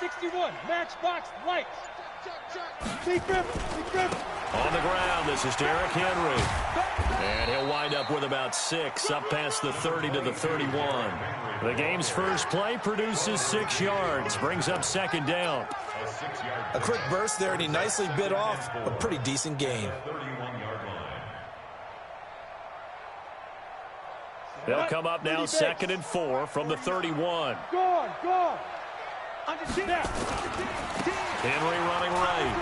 61, Matchbox Lights. Big grip. On the ground, this is Derrick Henry. And he'll wind up with about 6, up past the 30 to the 31. The game's first play produces 6 yards, brings up second down. A quick burst there, and he nicely bit off a pretty decent gain. They'll come up now 2nd and 4 from the 31. Go. Henry running right.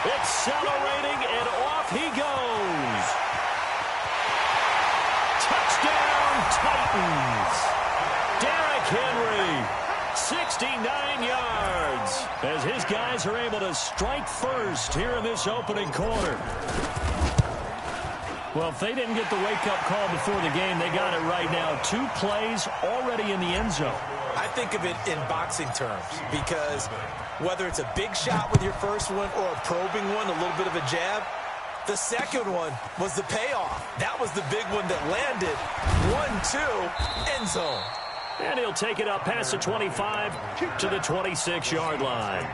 Accelerating, and off he goes. Touchdown, Titans. Derrick Henry, 69 yards, as his guys are able to strike first here in this opening quarter. Well, if they didn't get the wake-up call before the game, they got it right now. 2 plays already in the end zone. I think of it in boxing terms, because whether it's a big shot with your first one or a probing one, a little bit of a jab, the second one was the payoff. That was the big one that landed. 1-2, end zone. And he'll take it up past the 25 to the 26-yard line.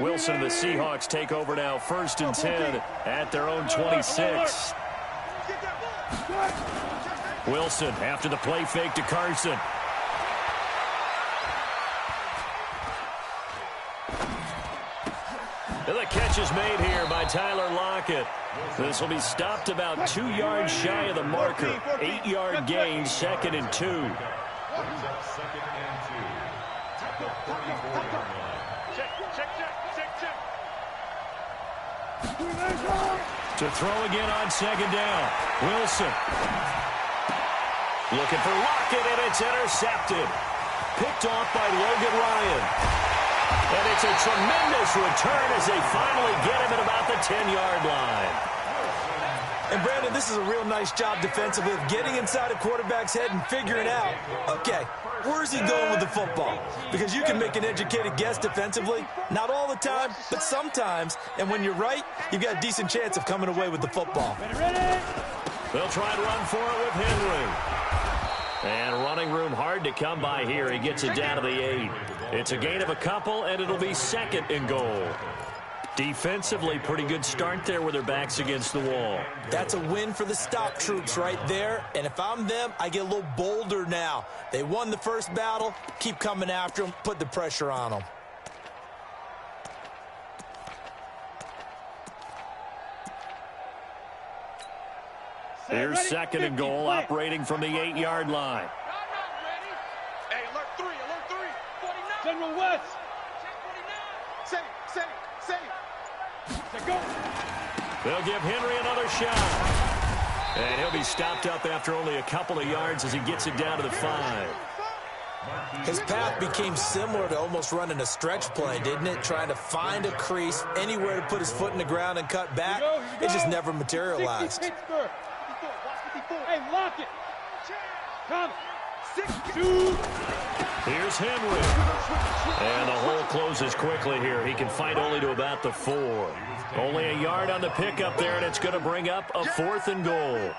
Wilson and the Seahawks take over now, 1st and 10 at their own 26. Wilson after the play fake to Carson. And the catch is made here by Tyler Lockett. This will be stopped about 2 yards shy of the marker. 8-yard gain, 2nd and 2. To throw again on 2nd down. Wilson. Looking for Lockett, and it's intercepted. Picked off by Logan Ryan. And it's a tremendous return as they finally get him at about the 10-yard line. And, Brandon, this is a real nice job defensively of getting inside a quarterback's head and figuring out, okay, where's he going with the football? Because you can make an educated guess defensively. Not all the time, but sometimes. And when you're right, you've got a decent chance of coming away with the football. They'll try to run for it with Henry. And running room hard to come by here. He gets it down to the 8. It's a gain of a couple, and it'll be 2nd and goal. Defensively, pretty good start there with their backs against the wall. That's a win for the stop troops right there. And if I'm them, I get a little bolder now. They won the first battle. Keep coming after them. Put the pressure on them. Here's 2nd and goal, operating from the 8-yard line. Hey, alert 3, 49. General West. Set go. They'll give Henry another shot. And he'll be stopped up after only a couple of yards as he gets it down to the 5. His path became similar to almost running a stretch play, didn't it? Trying to find a crease, anywhere to put his foot in the ground and cut back. It just never materialized. Hey, lock it. Come. 6-2. Here's Henry. And the hole closes quickly here. He can fight only to about the 4. Only a yard on the pickup there, and it's going to bring up a 4th and goal.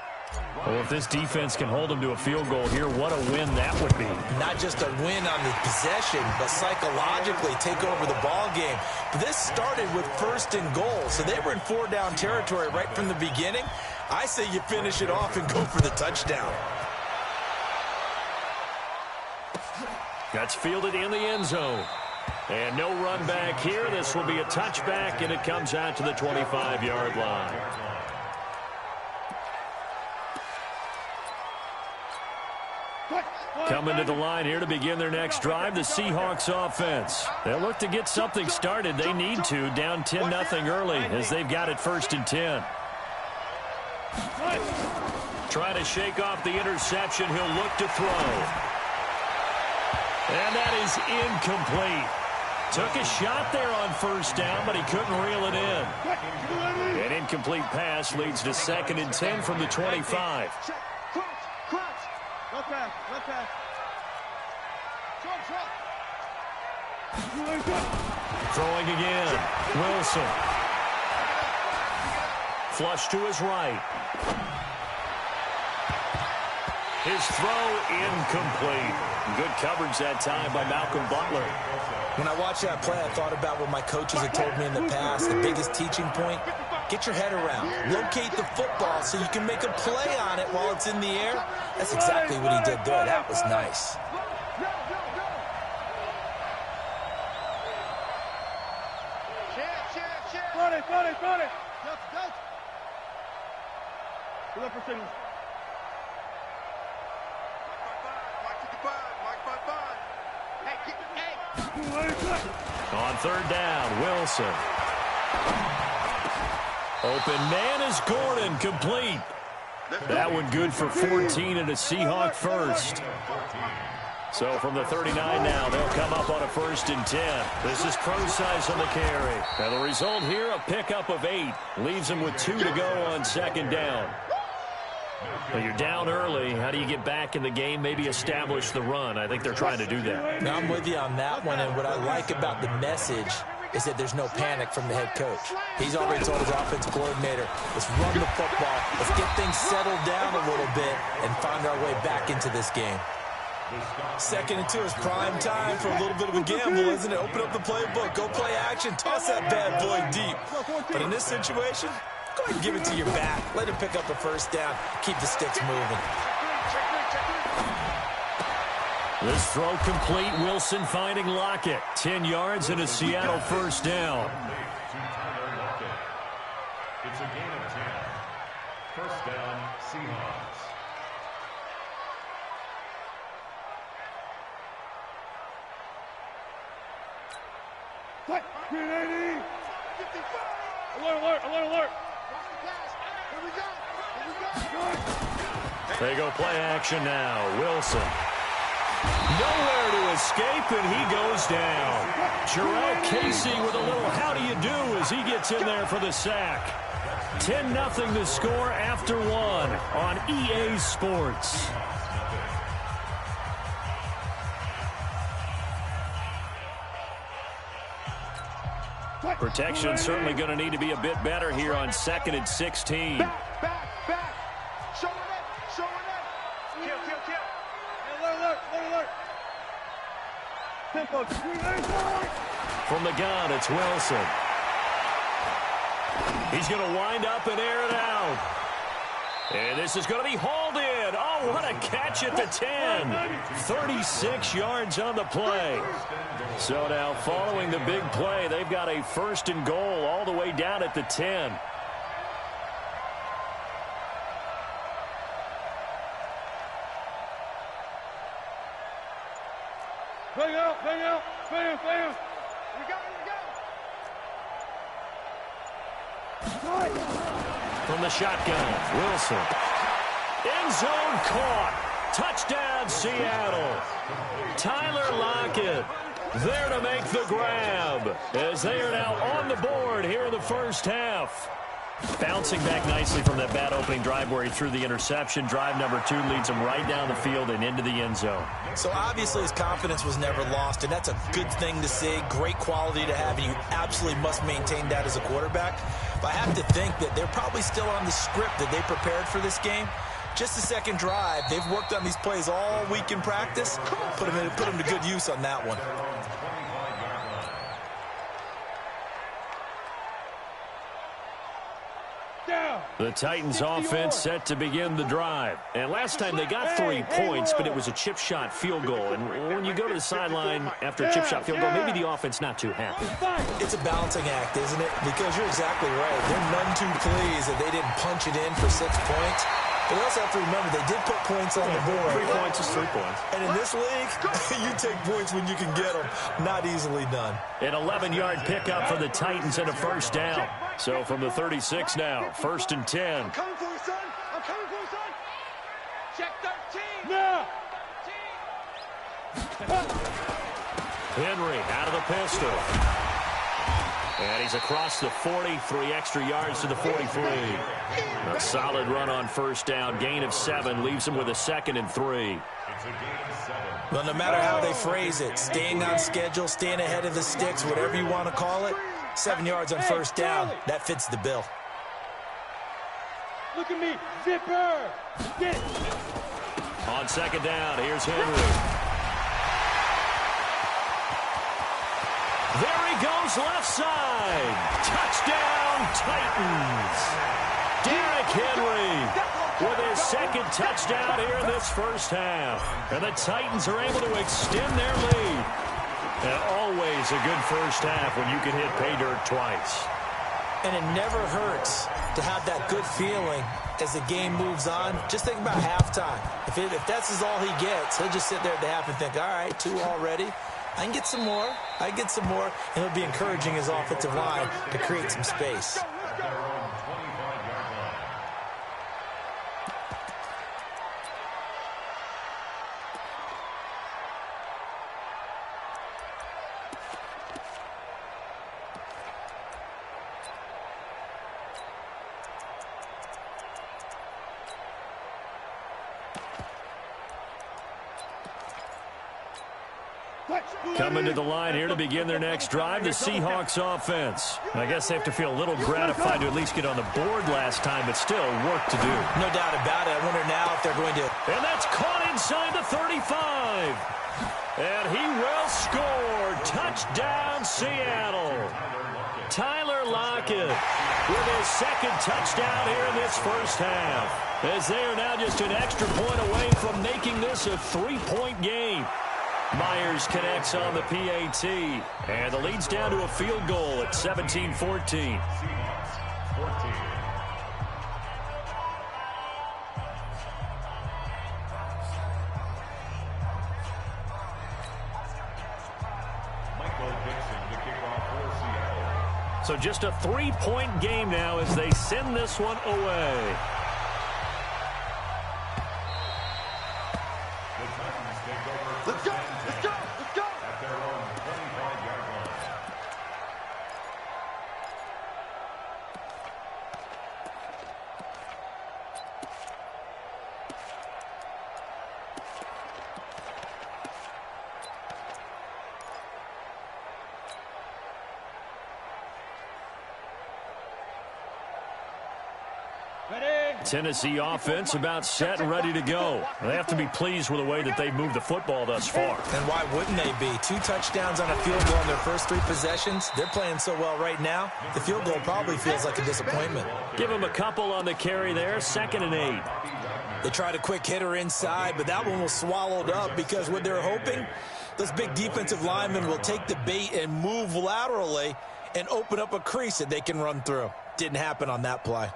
Well, if this defense can hold them to a field goal here, what a win that would be. Not just a win on the possession, but psychologically take over the ball game. This started with 1st and goal, so they were in 4-down territory right from the beginning. I say you finish it off and go for the touchdown. That's fielded in the end zone. And no run back here. This will be a touchback, and it comes out to the 25-yard line. Coming to the line here to begin their next drive, the Seahawks offense. They'll look to get something started. They need to, down 10-0 early as they've got it 1st and 10. Trying to shake off the interception. He'll look to throw. And that is incomplete. Took a shot there on 1st down, but he couldn't reel it in. An incomplete pass leads to 2nd and 10 from the 25. No pass. No pass. Throwing again. Wilson. Flush to his right. His throw incomplete. Good coverage that time by Malcolm Butler. When I watched that play, I thought about what my coaches had told me in the past. The biggest teaching point, get your head around. Locate the football so you can make a play on it while it's in the air. That's exactly what he did there. That was nice. Got it. Go for signal. On third down, Wilson. Open man is Gordon, complete. That one good for 14 and a Seahawk first. So from the 39 now, they'll come up on a 1st and 10. This is Pro-Size on the carry. And the result here, a pickup of 8. Leaves them with 2 to go on 2nd down. Well, you're down early. How do you get back in the game? Maybe establish the run. I think they're trying to do that. Now, I'm with you on that one, and what I like about the message is that there's no panic from the head coach. He's already told his offensive coordinator, let's run the football, let's get things settled down a little bit and find our way back into this game. 2nd and 2 is prime time for a little bit of a gamble, isn't it? Open up the playbook, go play action, toss that bad boy deep. But in this situation, go ahead and give it to your back. Let him pick up a 1st down. Keep the sticks moving. This throw complete. Wilson finding Lockett. 10 yards and a Seattle 1st down. It's a gain of 10. 1st down, Seahawks. What? 380. Alert. They go play action now. Wilson. Nowhere to escape, and he goes down. Jarrell Casey with a little how do you do as he gets in there for the sack. 10-0 the score after 1 on EA Sports. Protection certainly going to need to be a bit better here on 2nd and 16. Back. Show it. Kill. Alert. Tempo. From the gun, it's Wilson. He's going to wind up and air it out. And this is going to be hauled in. Oh, what a catch at the 10. 36 yards on the play. So now following the big play, they've got a 1st and goal all the way down at the 10. Bring out. We go. From the shotgun, Wilson. End zone caught. Touchdown, Seattle. Tyler Lockett there to make the grab as they are now on the board here in the 1st half. Bouncing back nicely from that bad opening drive where he threw the interception. Drive number 2 leads him right down the field and into the end zone. So obviously his confidence was never lost, and that's a good thing to see. Great quality to have, and you absolutely must maintain that as a quarterback. But I have to think that they're probably still on the script that they prepared for this game. Just the 2nd drive. They've worked on these plays all week in practice. Put them to good use on that one. The Titans offense set to begin the drive. And last time they got 3 points, but it was a chip shot field goal. And when you go to the sideline after a chip shot field goal, maybe the offense not too happy. It's a balancing act, isn't it? Because you're exactly right. They're none too pleased that they didn't punch it in for 6 points. But we also have to remember they did put points on the board. 3 points is 3 points. And in this league, you take points when you can get them. Not easily done. An 11-yard pickup for the Titans and a 1st down. So from the 36 now, 1st and 10. I'm coming for you, son. Check 13. Now. Henry out of the pistol. And he's across the 40, 3 extra yards to the 43. A solid run on first down. Gain of 7 leaves him with a 2nd and 3. Well, no matter how they phrase it, staying on schedule, staying ahead of the sticks, whatever you want to call it, 7 yards on first down, that fits the bill. Look at me, zipper! Get it! On 2nd down, here's Henry. There he goes, left side. Touchdown, Titans. Derrick Henry with his 2nd touchdown here in this first half. And the Titans are able to extend their lead. And always a good first half when you can hit pay dirt twice. And it never hurts to have that good feeling as the game moves on. Just think about halftime. If that's all he gets, he'll just sit there at the half and think, all right, 2 already. I can get some more. I can get some more. And he'll be encouraging his offensive line to create some space. Coming to the line here to begin their next drive, the Seahawks offense. I guess they have to feel a little gratified to at least get on the board last time, but still work to do. No doubt about it. I wonder now if they're going to... And that's caught inside the 35. And he will score. Touchdown, Seattle. Tyler Lockett with his 2nd touchdown here in this first half, as they are now just an extra point away from making this a 3-point game. Myers connects on the PAT, and the lead's down to a field goal at 17-14. So just a 3-point game now as they send this one away. Let's go! Let's go! Let's go! At their own 25-yard line. Tennessee offense about set and ready to go. They have to be pleased with the way that they've moved the football thus far. And why wouldn't they be? 2 touchdowns on a field goal in their first 3 possessions. They're playing so well right now, the field goal probably feels like a disappointment. Give them a couple on the carry there, 2nd and 8. They tried a quick hitter inside, but that one was swallowed up because what they're hoping, those big defensive linemen will take the bait and move laterally and open up a crease that they can run through. Didn't happen on that play.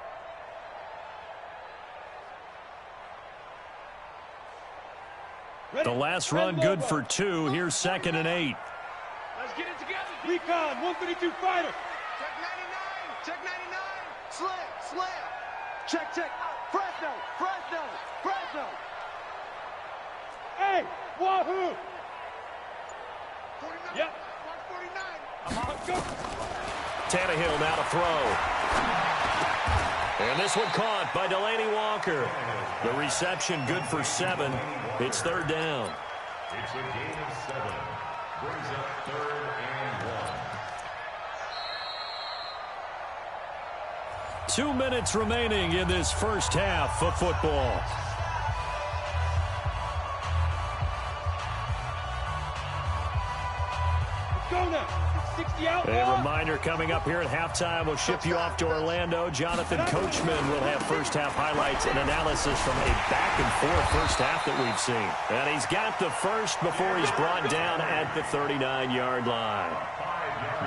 The last run good for 2. Here's 2nd and 8. Let's get it together. Recon, 152 fighter. Check 99. Check 99. Slam. Check. Fresno. Hey, wahoo. 49. Yep. 149. Go. Tannehill now to throw. And this one caught by Delaney Walker. The reception good for 7. It's 3rd down. It's a gain of 7. Brings up 3rd and 1. 2 minutes remaining in this first half of football. Let's go now. 60 out. A reminder coming up here at halftime. We'll ship you off to Orlando. Jonathan Coachman will have first half highlights and analysis from a back-and-forth first half that we've seen. And he's got the first before he's brought down at the 39-yard line.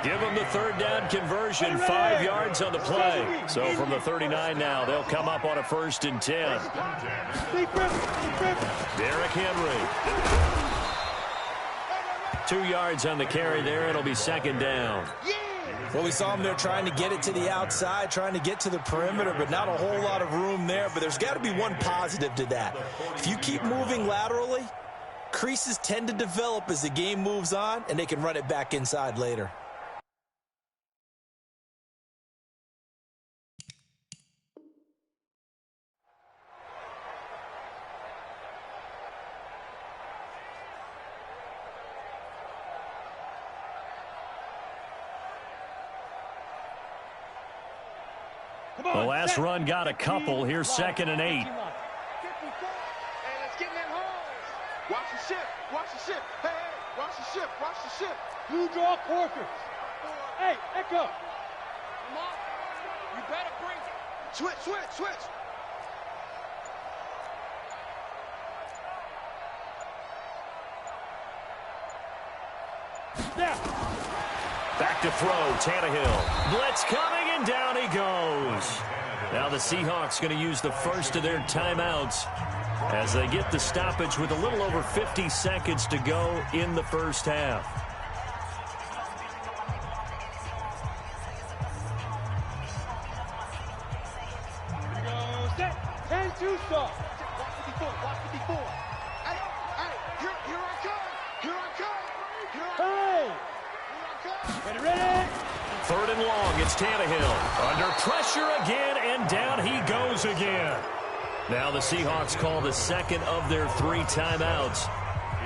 Give him the 3rd down conversion, 5 yards on the play. So from the 39 now, they'll come up on a 1st and 10. Derrick Henry. 2 yards on the carry there. It'll be 2nd down. Well, we saw them there trying to get it to the outside, trying to get to the perimeter, but not a whole lot of room there. But there's got to be one positive to that. If you keep moving laterally, creases tend to develop as the game moves on, and they can run it back inside later. The last run got a couple. Here's 2nd and 8. Hey, let's get in that hole. Watch the ship. Watch the ship. Hey, watch the ship. Watch the ship. Blue draw quarters. Hey, Echo. Come on. You better bring it. Switch. Yeah. Back to throw, Tannehill. Blitz coming, and down he goes. Now the Seahawks going to use the first of their timeouts as they get the stoppage with a little over 50 seconds to go in the first half. Set. 10-2 stop. Watch 54. Hey, here I come. Hey. Ready. 3rd and long, it's Tannehill. Under pressure again, and down he goes again. Now the Seahawks call the second of their 3 timeouts,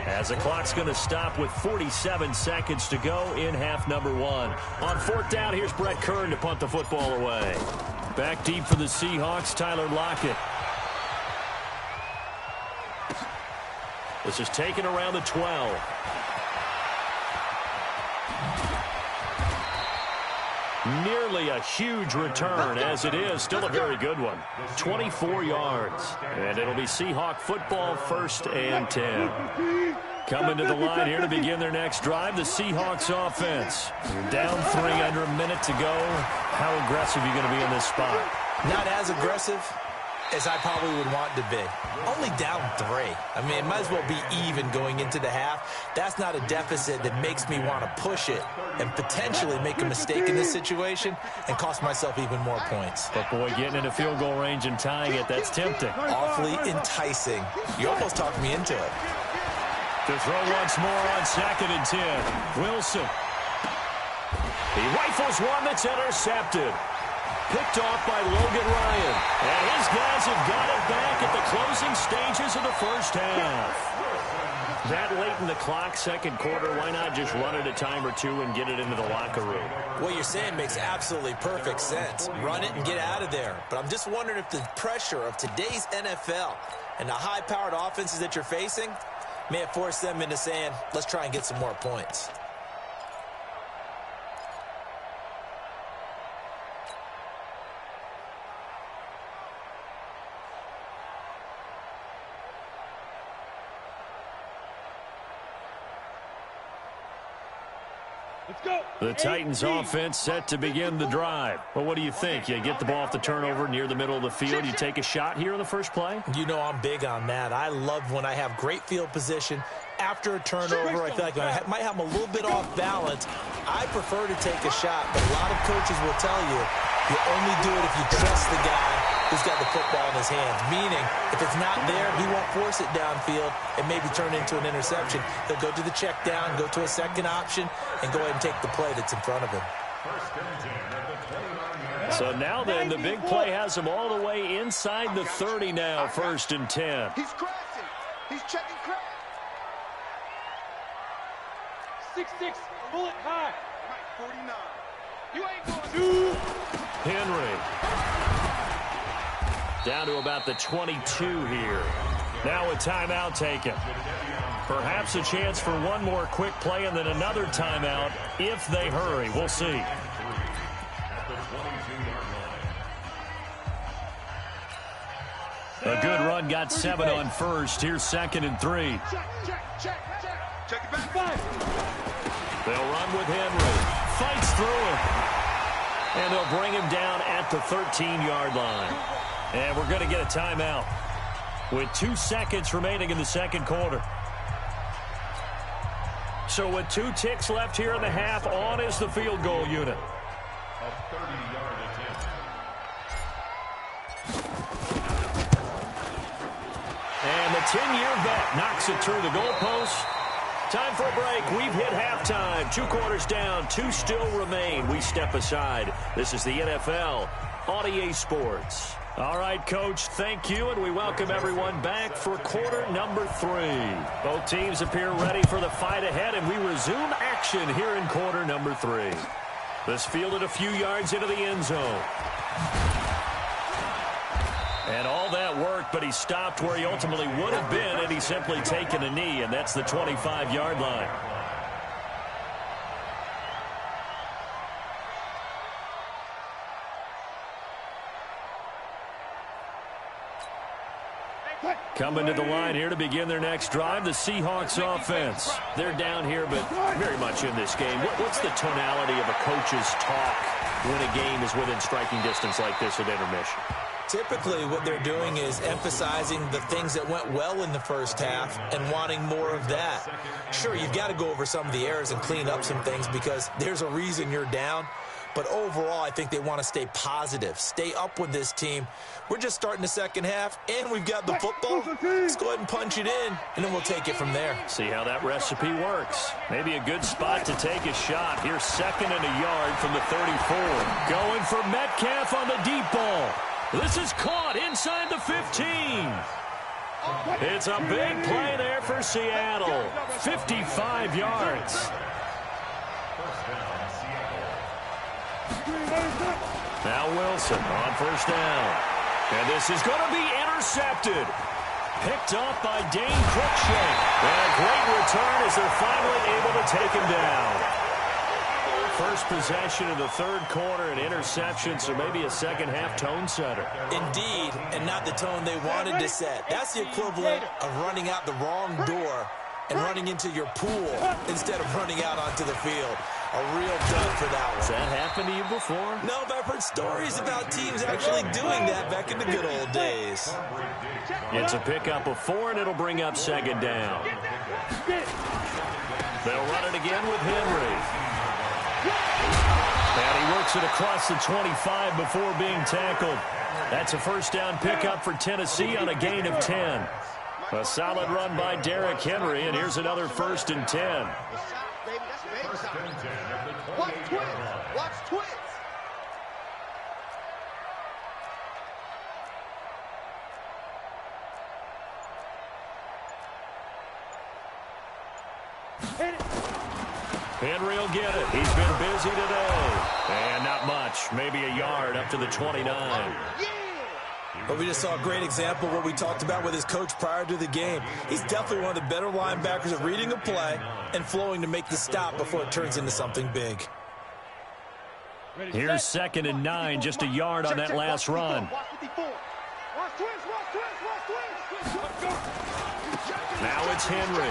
as the clock's going to stop with 47 seconds to go in half number 1. On 4th down, here's Brett Kern to punt the football away. Back deep for the Seahawks, Tyler Lockett. This is taken around the 12. Nearly a huge return, as it is still a very good one. 24 yards. And it'll be Seahawk football, 1st and 10. Coming to the line here to begin their next drive, the Seahawks offense. You're down 3 under a minute to go. How aggressive are you going to be in this spot? Not as aggressive as I probably would want to be. Only down 3. I mean, it might as well be even going into the half. That's not a deficit that makes me want to push it and potentially make a mistake in this situation and cost myself even more points. But, boy, getting into field goal range and tying it, that's tempting. Awfully enticing. You almost talked me into it. To throw once more on 2nd and 10. Wilson. He rifles one that's intercepted. Picked off by Logan Ryan. And his guys have got it back at the closing stages of the first half. That late in the clock, 2nd quarter, why not just run it a time or 2 and get it into the locker room? What you're saying makes absolutely perfect sense. Run it and get out of there. But I'm just wondering if the pressure of today's NFL and the high-powered offenses that you're facing may have forced them into saying, let's try and get some more points. Let's go. The Titans offense set to begin the drive. Well, what do you think? You get the ball off the turnover near the middle of the field. You take a shot here in the first play? You know I'm big on that. I love when I have great field position. After a turnover, I feel like I might have them a little bit off balance. I prefer to take a shot, but a lot of coaches will tell you, you only do it if you trust the guy who's got the football in his hands. Meaning, if it's not there, he won't force it downfield and maybe turn into an interception. He'll go to the check down, go to a second option, and go ahead and take the play that's in front of him. So now then, the big play has him all the way inside the 30 now, 1st and 10. He's crashing. He's checking crash. 6'6", bullet high. Right, 49. You ain't going 2. Henry. Down to about the 22 here. Now a timeout taken. Perhaps a chance for one more quick play and then another timeout if they hurry. We'll see. A good run got 7 on 1st. Here's 2nd and 3. Check it back. They'll run with Henry. Fights through him. And they'll bring him down at the 13-yard line. And we're going to get a timeout with 2 seconds remaining in the 2nd quarter. So with 2 ticks left here in the half, on is the field goal unit. A 30-yard attempt. And the 10-year vet knocks it through the goalpost. Time for a break. We've hit halftime. 2 quarters down. 2 still remain. We step aside. This is the NFL on EA Sports. All right, Coach, thank you, and we welcome everyone back for quarter number 3. Both teams appear ready for the fight ahead, and we resume action here in quarter number 3. This fielded a few yards into the end zone. And all that worked, but he stopped where he ultimately would have been had he simply taken a knee, and that's the 25-yard line. Coming to the line here to begin their next drive, the Seahawks offense. They're down here, but very much in this game. What's the tonality of a coach's talk when a game is within striking distance like this at intermission? Typically, what they're doing is emphasizing the things that went well in the first half and wanting more of that. Sure, you've got to go over some of the errors and clean up some things because there's a reason you're down. But overall, I think they want to stay positive, stay up with this team. We're just starting the second half, and we've got the football. Let's go ahead and punch it in, and then we'll take it from there. See how that recipe works. Maybe a good spot to take a shot. Here's 2nd and a yard from the 34. Going for Metcalf on the deep ball. This is caught inside the 15. It's a big play there for Seattle. 55 yards. Now Wilson on first down. And this is going to be intercepted. Picked up by Dane Cruikshank. And a great return as they're finally able to take him down. First possession of the third quarter, an interception, so maybe a second-half tone setter. Indeed, and not the tone they wanted to set. That's the equivalent of running out the wrong door and running into your pool instead of running out onto the field. A real dud for that one. Has that happened to you before? No, but I've heard stories about teams actually doing that back in the good old days. It's a pickup of 4, and it'll bring up 2nd down. They'll run it again with Henry. And he works it across the 25 before being tackled. That's a first down pickup for Tennessee on a gain of 10. A solid run by Derrick Henry, and here's another 1st and 10. Watch twins. Watch twins. Henry will get it. He's been busy today. And not much. Maybe a yard up to the 29. But we just saw a great example of what we talked about with his coach prior to the game. He's definitely one of the better linebackers at reading a play and flowing to make the stop before it turns into something big. Here's 2nd and 9, just a yard on that last run. Now it's Henry.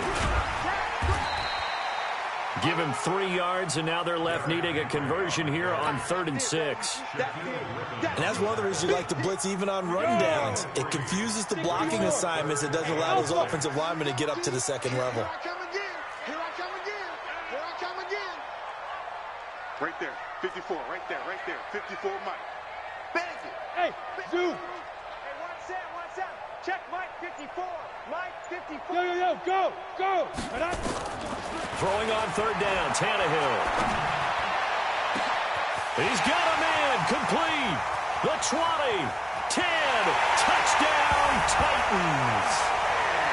Give him 3 yards, and now they're left needing a conversion here on 3rd and 6. And that's one of the reasons you like to blitz even on rundowns. It confuses the blocking assignments. It doesn't allow those offensive linemen to get up to the second level. Here I come again. Right there, 54, right there. 54, Mike. Bang it. Hey, Zoom. Hey, one set. Check Mike 54. Mike 54. Yo, go. Throwing on 3rd down, Tannehill. He's got a man, complete. The 20, 10, touchdown Titans.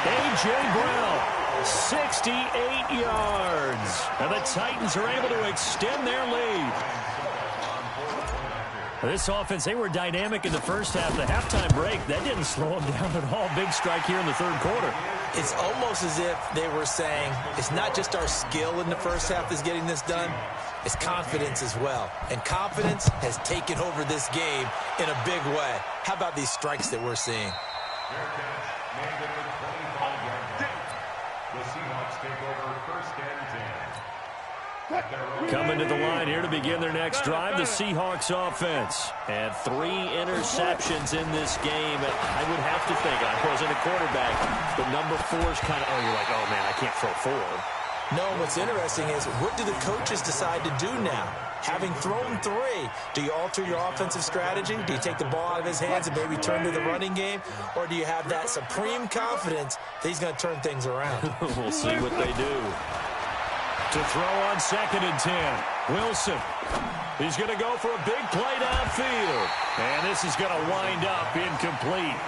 A.J. Brown, 68 yards. And the Titans are able to extend their lead. This offense, they were dynamic in the first half. The halftime break, that didn't slow them down at all. Big strike here in the third quarter. It's almost as if they were saying, it's not just our skill in the first half that's getting this done, it's confidence as well. And confidence has taken over this game in a big way. How about these strikes that we're seeing? The Seahawks take over 1st and 10. Coming to the line here to begin their next drive, the Seahawks offense. And 3 interceptions in this game. I would have to think, I wasn't a quarterback, but number 4 is kind of, you're like, oh man, I can't throw 4. No, what's interesting is, what do the coaches decide to do now? Having thrown 3, do you alter your offensive strategy? Do you take the ball out of his hands and maybe turn to the running game? Or do you have that supreme confidence that he's going to turn things around? We'll see what they do. To throw on 2nd and 10. Wilson. He's going to go for a big play downfield. And this is going to wind up incomplete.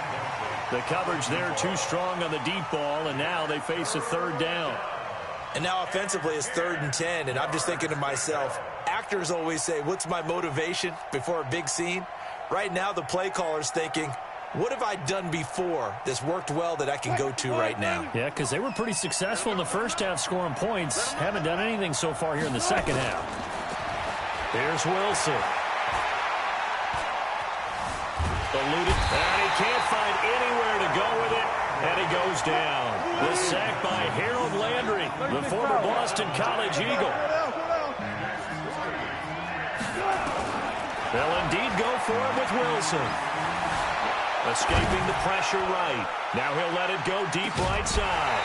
The coverage there too strong on the deep ball, and now they face a 3rd down. And now offensively it's 3rd and 10, and I'm just thinking to myself, actors always say, what's my motivation before a big scene? Right now the play caller's thinking, What have I done before that's worked well that I can go to right now? Yeah, because they were pretty successful in the first half scoring points. Haven't done anything so far here in the second half. Here's Wilson. Eluded, and he can't find anywhere to go with it, and he goes down. The sack by Harold Landry, the former Boston College Eagle. They'll indeed go for it with Wilson. Escaping the pressure right. Now he'll let it go deep right side.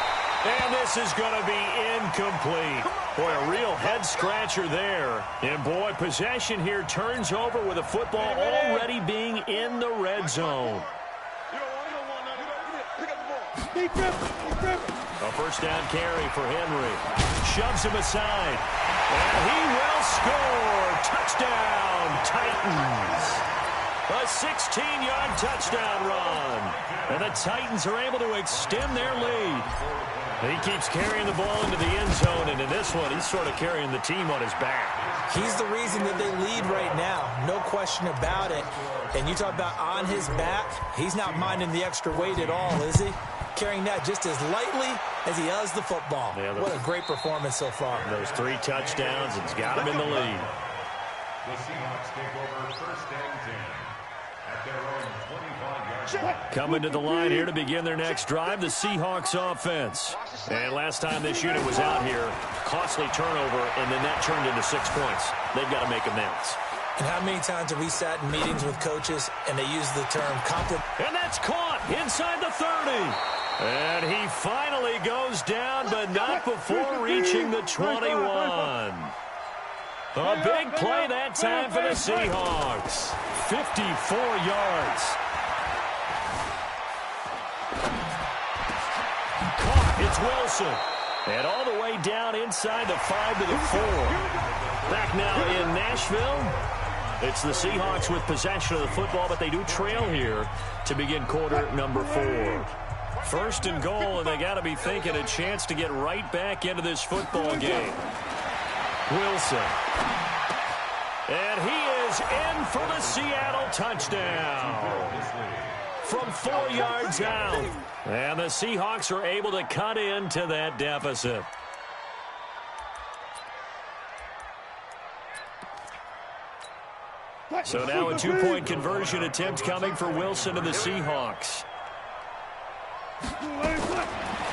And this is going to be incomplete. Boy, a real head-scratcher there. And, boy, possession here turns over with a football already being in the red zone. A first down carry for Henry. Shoves him aside. And he will score. Touchdown, Titans. A 16-yard touchdown run. And the Titans are able to extend their lead. He keeps carrying the ball into the end zone, and in this one, he's sort of carrying the team on his back. He's the reason that they lead right now. No question about it. And you talk about on his back, he's not minding the extra weight at all, is he? Carrying that just as lightly as he does the football. Yeah, what a great performance so far. Those 3 touchdowns, it's got him in the lead. The Seahawks take over first and 10 at their own 25-yard line. Coming to the line here to begin their next drive, the Seahawks offense. And last time this unit was out here, costly turnover, and then that turned into 6 points. They've got to make amends. And how many times have we sat in meetings with coaches and they use the term And that's caught inside the 30. And he finally goes down, but not before reaching the 21. A big play that time for the Seahawks. 54 yards. Caught. It's Wilson. And all the way down inside the 5 to the 4. Back now in Nashville. It's the Seahawks with possession of the football, but they do trail here to begin quarter number 4. First and goal, and they got to be thinking a chance to get right back into this football game. Wilson. And he is in for the Seattle touchdown. From 4 yards out. And the Seahawks are able to cut into that deficit. So now a 2-point conversion attempt coming for Wilson and the Seahawks.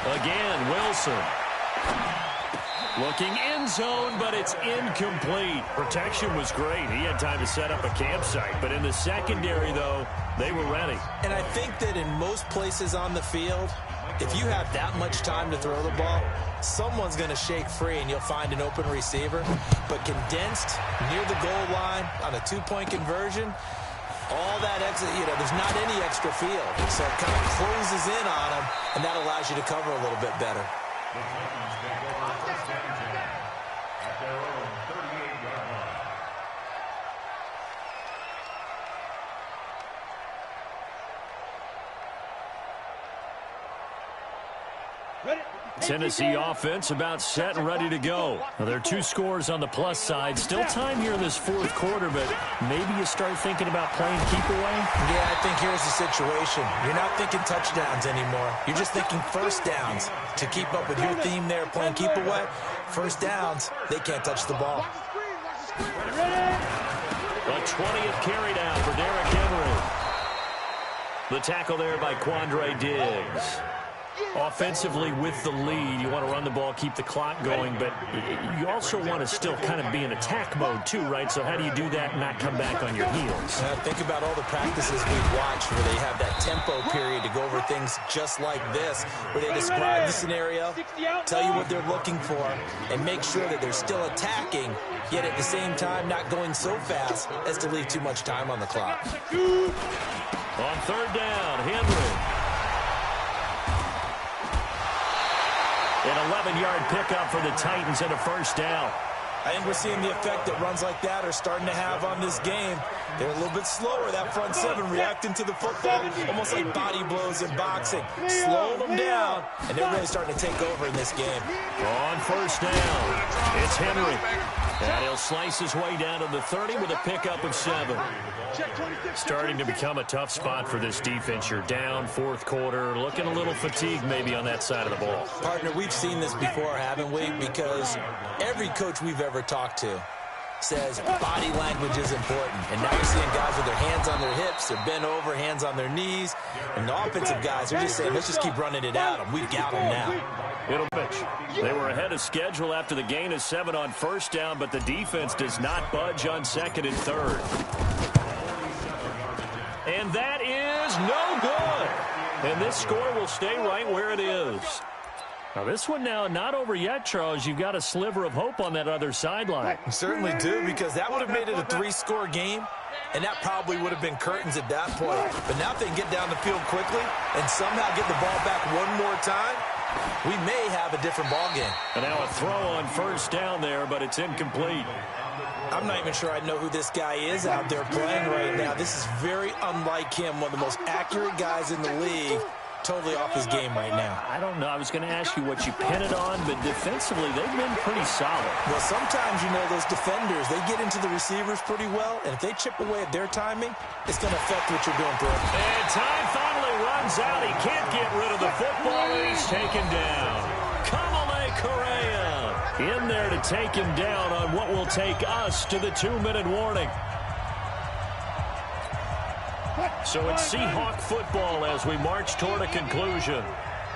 Again, Wilson. Looking end zone, but it's incomplete. Protection was great. He had time to set up a campsite. But in the secondary, though, they were ready. And I think that in most places on the field, if you have that much time to throw the ball, someone's going to shake free and you'll find an open receiver. But condensed near the goal line on a 2-point conversion, all that exit, there's not any extra field. So it kind of closes in on them, and that allows you to cover a little bit better. The Titans take over first and 10 at their own 38-yard line. Tennessee offense about set and ready to go. Now, there are 2 scores on the plus side. Still time here in this 4th quarter, but maybe you start thinking about playing keep away? Yeah, I think here's the situation. You're not thinking touchdowns anymore. You're just thinking first downs. To keep up with your theme there, playing keep away, first downs, they can't touch the ball. A 20th carry down for Derrick Henry. The tackle there by Quandre Diggs. Offensively with the lead, you want to run the ball, keep the clock going, but you also want to still kind of be in attack mode too, right? So how do you do that and not come back on your heels? Think about all the practices we've watched where they have that tempo period to go over things just like this, where they describe the scenario, tell you what they're looking for, and make sure that they're still attacking, yet at the same time not going so fast as to leave too much time on the clock. On 3rd down, Henry. An 11-yard pickup for the Titans and a first down. I think we're seeing the effect that runs like that are starting to have on this game. They're a little bit slower, that front seven, reacting to the football, almost like body blows in boxing. Slow them down, and they're really starting to take over in this game. On first down, it's Henry. And he'll slice his way down to the 30 with a pickup of 7. Starting to become a tough spot for this defense. You're down, fourth quarter, looking a little fatigued maybe on that side of the ball. Partner, we've seen this before, haven't we? Because every coach we've ever talked to says body language is important. And now you're seeing guys with their hands on their hips, they're bent over, hands on their knees. And the offensive guys are just saying, let's just keep running it at them. We've got them now. It'll pitch. They were ahead of schedule after the gain of 7 on first down, but the defense does not budge on second and third. And that is no good. And this score will stay right where it is. Now, this one now not over yet, Charles. You've got a sliver of hope on that other sideline. You certainly do, because that would have made it a 3-score game, and that probably would have been curtains at that point. But now if they can get down the field quickly and somehow get the ball back one more time, we may have a different ball game. And now a throw on first down there, but it's incomplete. I'm not even sure I know who this guy is out there playing right now. This is very unlike him, one of the most accurate guys in the league. Totally off his game right now. I don't know. I was going to ask you what you pin it on, but defensively, they've been pretty solid. Well, sometimes, you know, those defenders, they get into the receivers pretty well, and if they chip away at their timing, it's going to affect what you're doing for him. And time finally runs out. He can't get rid of the football, and he's taken down. Kamale Correa in there to take him down on what will take us to the 2-minute warning. So it's Seahawk football as we march toward a conclusion.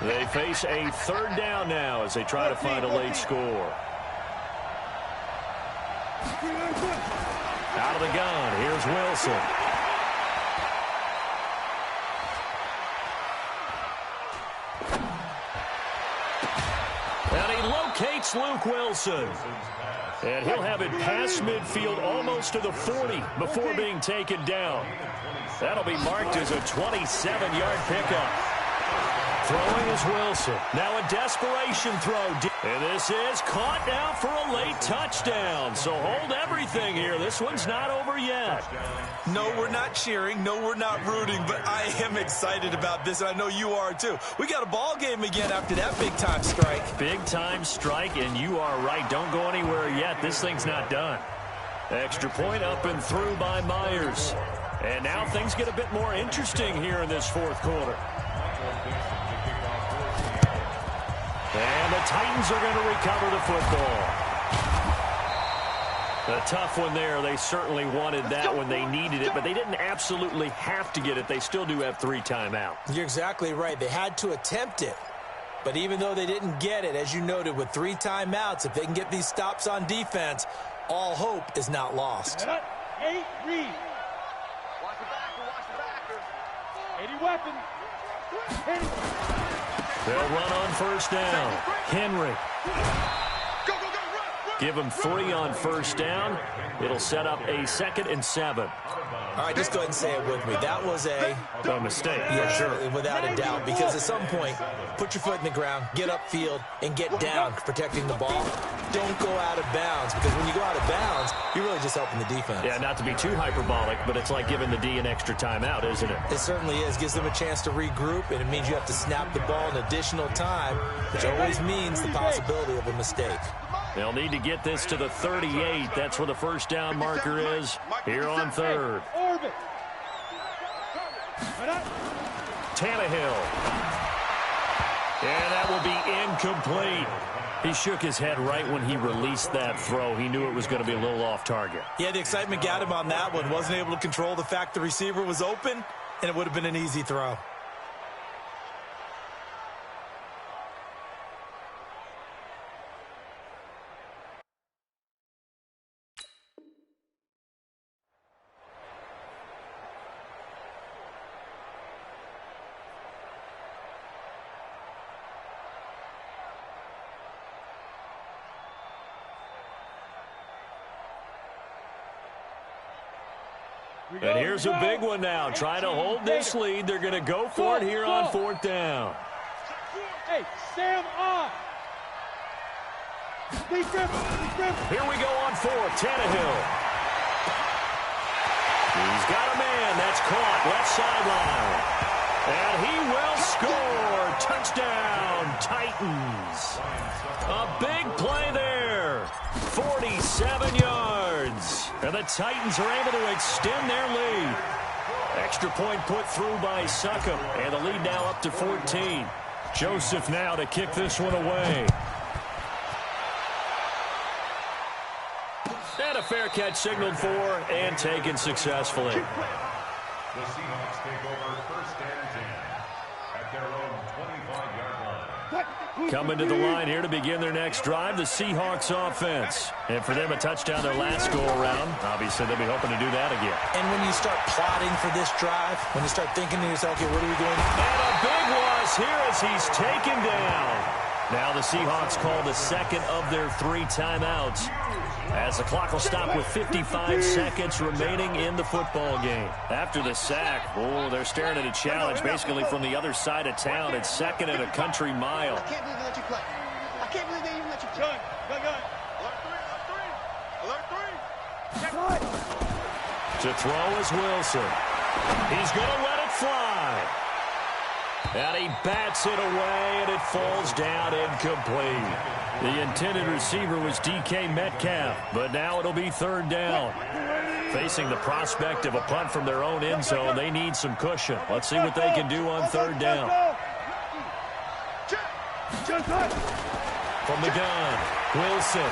They face a third down now as they try to find a late score. Out of the gun, here's Wilson. And he locates Luke Wilson. And he'll have it past midfield almost to the 40 before being taken down. That'll be marked as a 27-yard pickup. Throwing is Wilson. Now a desperation throw. And this is caught now for a late touchdown. So hold everything here. This one's not over yet. No, we're not cheering. No, we're not rooting. But I am excited about this, and I know you are too. We got a ball game again after that big-time strike. Big-time strike, and you are right. Don't go anywhere yet. This thing's not done. Extra point up and through by Myers. And now things get a bit more interesting here in this fourth quarter. And the Titans are going to recover the football. A tough one there. They certainly wanted that when they needed it, but they didn't absolutely have to get it. They still do have 3 timeouts. You're exactly right. They had to attempt it. But even though they didn't get it, as you noted, with 3 timeouts, if they can get these stops on defense, all hope is not lost. 8 Reed. Any weapon. They'll run on first down. Henry. Give them 3 on first down. It'll set up a 2nd and 7. All right, just go ahead and say it with me. That was a mistake, yeah, for sure. Without a doubt, because at some point, put your foot in the ground, get upfield, and get down, protecting the ball. Don't go out of bounds, because when you go out of bounds, you're really just helping the defense. Yeah, not to be too hyperbolic, but it's like giving the D an extra timeout, isn't it? It certainly is. Gives them a chance to regroup, and it means you have to snap the ball an additional time, which always means the possibility of a mistake. They'll need to get this to the 38. That's where the first down marker is here on third. Tannehill. And that will be incomplete. He shook his head right when he released that throw. He knew it was going to be a little off target. Yeah, the excitement got him on that one. Wasn't able to control the fact the receiver was open, and it would have been an easy throw. And here's a big one now. Trying to hold this lead. They're going to go for it here on fourth down. Hey, Sam on. Here we go on fourth. Tannehill. He's got a man. That's caught. Left sideline. And he will score. Touchdown, Titans. A big play there. 47 yards. And the Titans are able to extend their lead. Extra point put through by Succop. And the lead now up to 14. Joseph now to kick this one away. And a fair catch signaled for and taken successfully. The Seahawks take over first and 10 at their own 25-yard line. Coming to the line here to begin their next drive, the Seahawks offense. And for them, a touchdown their last go-around. Obviously, they'll be hoping to do that again. And when you start plotting for this drive, when you start thinking to yourself, okay, what are we doing? And a big loss here as he's taken down. Now the Seahawks call the second of their 3 timeouts, as the clock will stop with 55 seconds remaining in the football game. After the sack, they're staring at a challenge basically from the other side of town. It's second and a country mile. I can't believe they let you play. I can't believe they even let you play. Gun. Alert 3. To throw is Wilson. He's going to let it fly. And he bats it away, and it falls down incomplete. The intended receiver was DK Metcalf, but now it'll be third down. Facing the prospect of a punt from their own end zone, they need some cushion. Let's see what they can do on third down. From the gun, Wilson.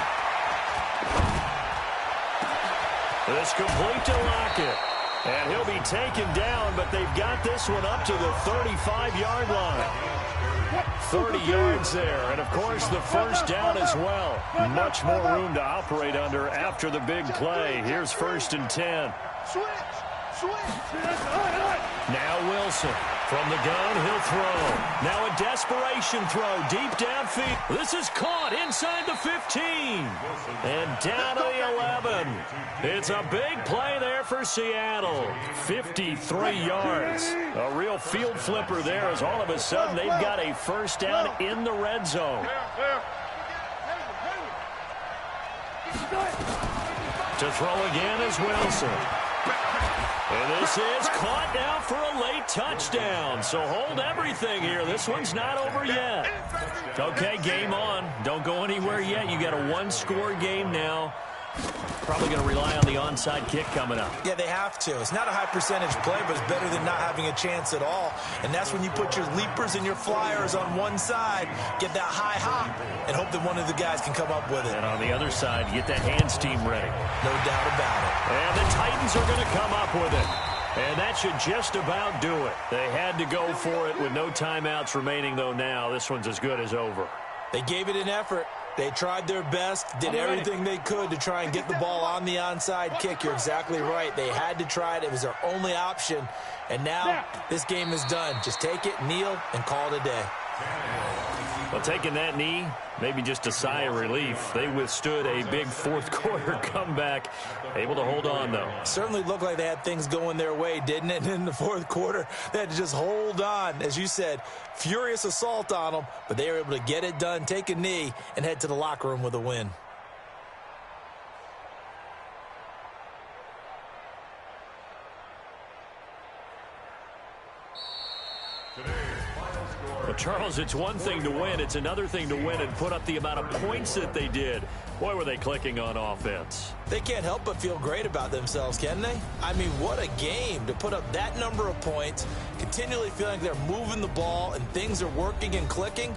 It's complete to Lockett. And he'll be taken down, but they've got this one up to the 35-yard line. 30 yards there, and of course the first down as well. Much more room to operate under after the big play. Here's first and 10. Now Wilson. From the gun, he'll throw. Now a desperation throw deep downfield. This is caught inside the 15. And down to the 11. It's a big play there for Seattle. 53 yards. A real field flipper there as all of a sudden they've got a first down in the red zone. To throw again is Wilson. And this is caught now for a late touchdown. So hold everything here. This one's not over yet. Okay, game on. Don't go anywhere yet. You got a one-score game now. Probably going to rely on the onside kick coming up. Yeah, they have to. It's not a high percentage play, but it's better than not having a chance at all. And that's when you put your leapers and your flyers on one side, get that high hop, and hope that one of the guys can come up with it. And on the other side, get that hands team ready. No doubt about it. And the Titans are going to come up with it. And that should just about do it. They had to go for it with no timeouts remaining, though now. This one's as good as over. They gave it an effort. They tried their best, did everything they could to try and get the ball on the onside kick. You're exactly right. They had to try it. It was their only option. And now this game is done. Just take it, kneel, and call it a day. Well, taking that knee, maybe just a sigh of relief. They withstood a big fourth-quarter comeback. Able to hold on, though. Certainly looked like they had things going their way, didn't it? And in the fourth quarter, they had to just hold on. As you said, furious assault on them, but they were able to get it done, take a knee, and head to the locker room with a win. Well, Charles, it's one thing to win. It's another thing to win and put up the amount of points that they did. Boy, were they clicking on offense. They can't help but feel great about themselves, can they? I mean, what a game to put up that number of points, continually feeling like they're moving the ball and things are working and clicking.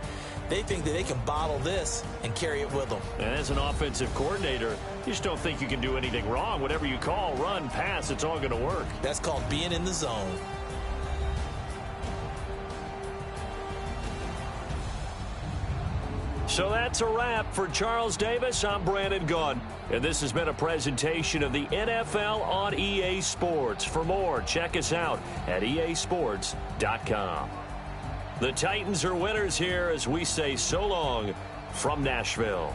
They think that they can bottle this and carry it with them. And as an offensive coordinator, you just don't think you can do anything wrong. Whatever you call, run, pass, it's all going to work. That's called being in the zone. So that's a wrap for Charles Davis. I'm Brandon Gunn. And this has been a presentation of the NFL on EA Sports. For more, check us out at easports.com. The Titans are winners here as we say so long from Nashville.